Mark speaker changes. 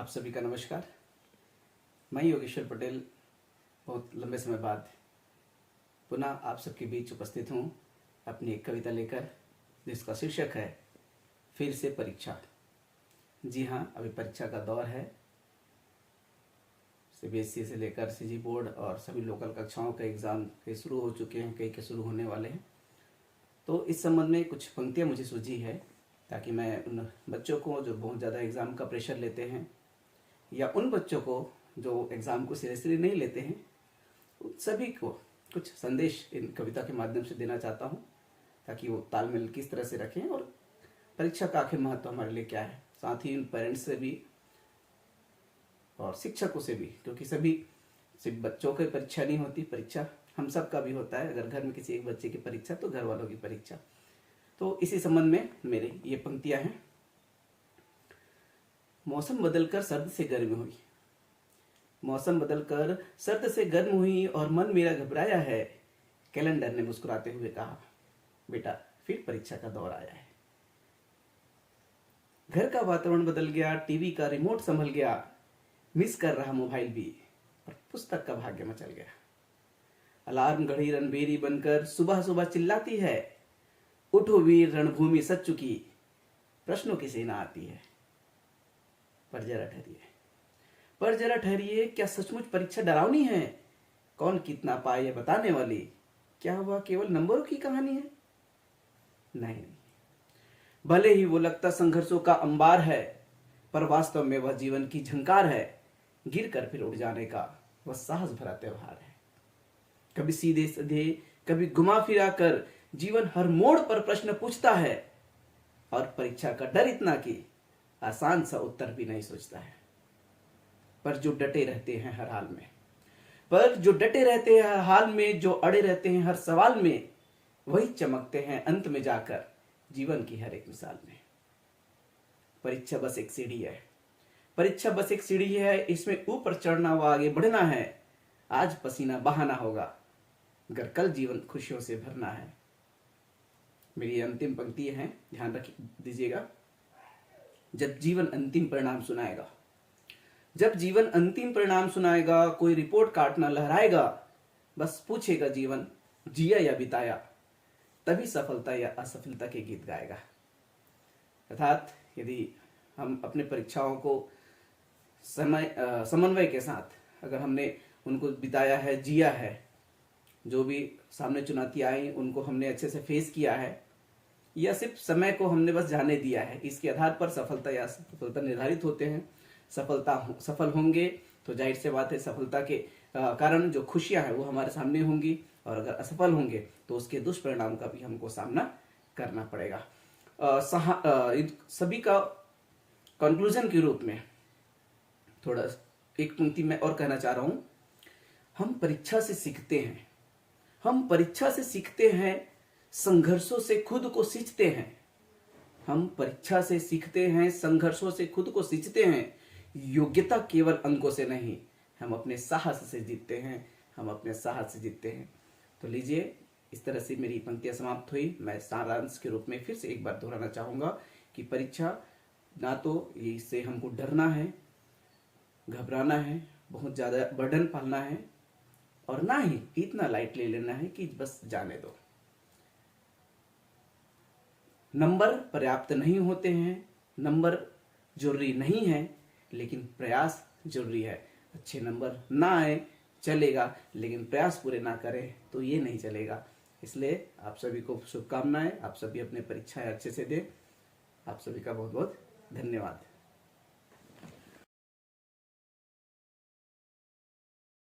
Speaker 1: आप सभी का नमस्कार। मैं योगेश्वर पटेल बहुत लंबे समय बाद पुनः आप सबके बीच उपस्थित हूँ अपनी एक कविता लेकर, जिसका शीर्षक है फिर से परीक्षा। जी हाँ, अभी परीक्षा का दौर है। सीबीएसई से लेकर सीजी बोर्ड और सभी लोकल कक्षाओं के एग्ज़ाम कई शुरू हो चुके हैं, कई के शुरू होने वाले हैं। तो इस संबंध में कुछ पंक्तियाँ मुझे सूझी है, ताकि मैं उन बच्चों को जो बहुत ज़्यादा एग्ज़ाम का प्रेशर लेते हैं या उन बच्चों को जो एग्ज़ाम को सीरियसली नहीं लेते हैं, उन सभी को कुछ संदेश इन कविता के माध्यम से देना चाहता हूँ, ताकि वो तालमेल किस तरह से रखें और परीक्षा का आखिर महत्व हमारे लिए क्या है। साथ ही उन पेरेंट्स से भी और शिक्षकों से भी, क्योंकि सभी सिर्फ बच्चों की परीक्षा नहीं होती, परीक्षा हम सब का भी होता है। अगर घर में किसी एक बच्चे की परीक्षा तो घर वालों की परीक्षा। तो इसी संबंध में मेरे ये पंक्तियां हैं। मौसम बदलकर सर्द से गर्म हुई, मौसम बदलकर सर्द से गर्म हुई और मन मेरा घबराया है। कैलेंडर ने मुस्कुराते हुए कहा, बेटा फिर परीक्षा का दौर आया है। घर का वातावरण बदल गया, टीवी का रिमोट संभल गया, मिस कर रहा मोबाइल भी, और पुस्तक का भाग्य मचल गया। अलार्म घड़ी रणबीरी बनकर सुबह सुबह चिल्लाती है, उठो वीर रणभूमि सज चुकी, प्रश्नों की सेना आती है। पर जरा ठहरिए, क्या सचमुच परीक्षा डरावनी है? कौन कितना पाए ये बताने वाली, क्या वह केवल नंबरों की कहानी है? नहीं, भले ही वो लगता संघर्षों का अंबार है, पर वास्तव में वह जीवन की झंकार है। गिर कर फिर उठ जाने का वह साहस भरा त्योहार है। कभी सीधे सीधे, कभी घुमा फिरा कर जीवन हर मोड़ पर प्रश्न पूछता है, और परीक्षा का डर इतना कि आसान सा उत्तर भी नहीं सोचता है। पर जो डटे रहते हैं हर हाल में, जो अड़े रहते हैं हर सवाल में, वही चमकते हैं अंत में जाकर जीवन की हर एक मिसाल में। परीक्षा बस एक सीढ़ी है, इसमें ऊपर चढ़ना व आगे बढ़ना है। आज पसीना बहाना होगा, अगर कल जीवन खुशियों से भरना है। मेरी अंतिम पंक्ति है, ध्यान रख दीजिएगा। जब जीवन अंतिम परिणाम सुनाएगा, कोई रिपोर्ट कार्ड ना लहराएगा, बस पूछेगा जीवन जिया या बिताया, तभी सफलता या असफलता के गीत गाएगा। अर्थात यदि हम अपने परीक्षाओं को समन्वय के साथ अगर हमने उनको बिताया है, जिया है, जो भी सामने चुनौतियां आई उनको हमने अच्छे से फेस किया है, या सिर्फ समय को हमने बस जाने दिया है, इसके आधार पर सफलता या असफलता निर्धारित होते हैं। सफल होंगे तो जाहिर से बात है सफलता के कारण जो खुशियां हैं वो हमारे सामने होंगी, और अगर असफल होंगे तो उसके दुष्परिणाम का भी हमको सामना करना पड़ेगा। सभी का कंक्लूजन के रूप में थोड़ा एक पंक्ति मैं और कहना चाह रहा हूं। हम परीक्षा से सीखते हैं, संघर्षों से खुद को सींचते हैं। हम परीक्षा से सीखते हैं, संघर्षों से खुद को सींचते हैं। योग्यता केवल अंकों से नहीं, हम अपने साहस से जीतते हैं। तो लीजिए, इस तरह से मेरी पंक्तियां समाप्त हुई। मैं सारांश के रूप में फिर से एक बार दोहराना चाहूंगा कि परीक्षा ना तो इससे हमको डरना है, घबराना है, बहुत ज्यादा बर्डन पालना है, और ना ही इतना लाइट ले लेना है कि बस जाने दो। नंबर पर्याप्त नहीं होते हैं, नंबर जरूरी नहीं है, लेकिन प्रयास जरूरी है। अच्छे नंबर ना आए चलेगा, लेकिन प्रयास पूरे ना करें तो ये नहीं चलेगा। इसलिए आप सभी को शुभकामनाएं, आप सभी अपने परीक्षाएं अच्छे से दें। आप सभी का बहुत बहुत धन्यवाद।